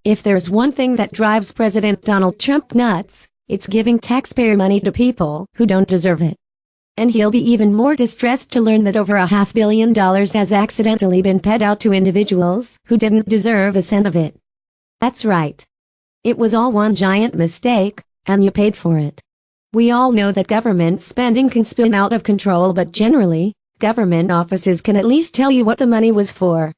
If there's one thing that drives President Donald Trump nuts, it's giving taxpayer money to people who don't deserve it. And he'll be even more distressed to learn that over $500 million has accidentally been paid out to individuals who didn't deserve a cent of it. That's right. It was all one giant mistake, and you paid for it. We all know that government spending can spin out of control, but generally, government offices can at least tell you what the money was for.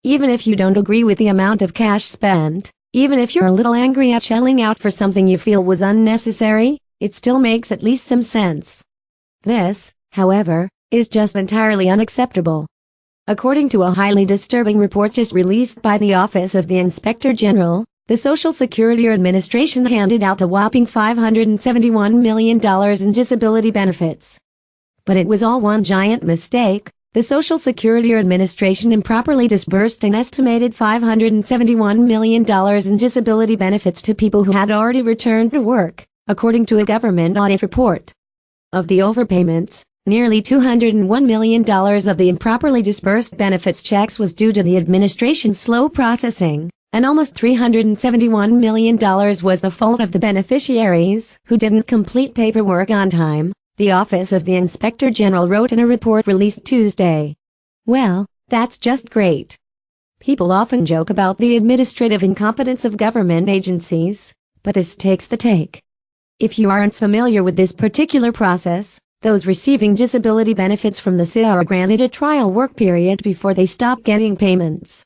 Even if you don't agree with the amount of cash spent, even if you're a little angry at shelling out for something you feel was unnecessary, it still makes at least some sense. This, however, is just entirely unacceptable. According to a highly disturbing report just released by the Office of the Inspector General, the Social Security Administration handed out a whopping $571 million in disability benefits. But it was all one giant mistake. The Social Security Administration improperly disbursed an estimated $571 million in disability benefits to people who had already returned to work, according to a government audit report. Of the overpayments, nearly $201 million of the improperly disbursed benefits checks was due to the administration's slow processing, and almost $371 million was the fault of the beneficiaries who didn't complete paperwork on time, the Office of the Inspector General wrote in a report released Tuesday. Well, that's just great. People often joke about the administrative incompetence of government agencies, but this takes the cake. If you aren't familiar with this particular process, those receiving disability benefits from the SID are granted a trial work period before they stop getting payments.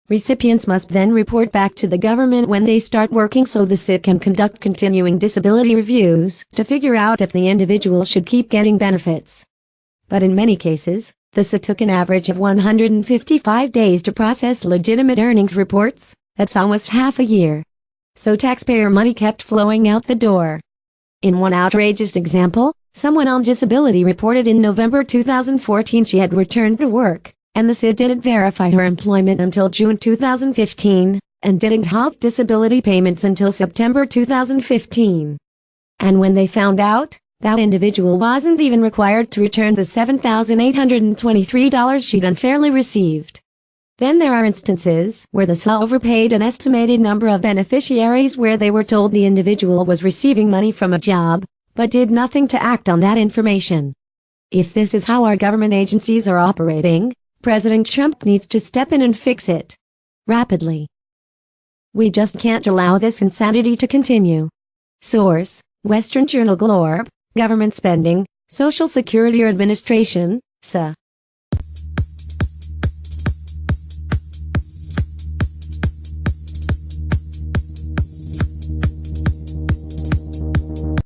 Recipients must then report back to the government when they start working so the SID can conduct continuing disability reviews to figure out if the individual should keep getting benefits. But in many cases, the SID took an average of 155 days to process legitimate earnings reports. That's almost half a year. So taxpayer money kept flowing out the door. In one outrageous example, someone on disability reported in November 2014 she had returned to work, and the SID didn't verify her employment until June 2015, and didn't halt disability payments until September 2015. And when they found out, that individual wasn't even required to return the $7,823 she'd unfairly received. Then there are instances where the SID overpaid an estimated number of beneficiaries where they were told the individual was receiving money from a job, but did nothing to act on that information. If this is how our government agencies are operating, President Trump needs to step in and fix it. Rapidly. We just can't allow this insanity to continue. Source: Western Journal Globe, Government Spending, Social Security Administration, SA.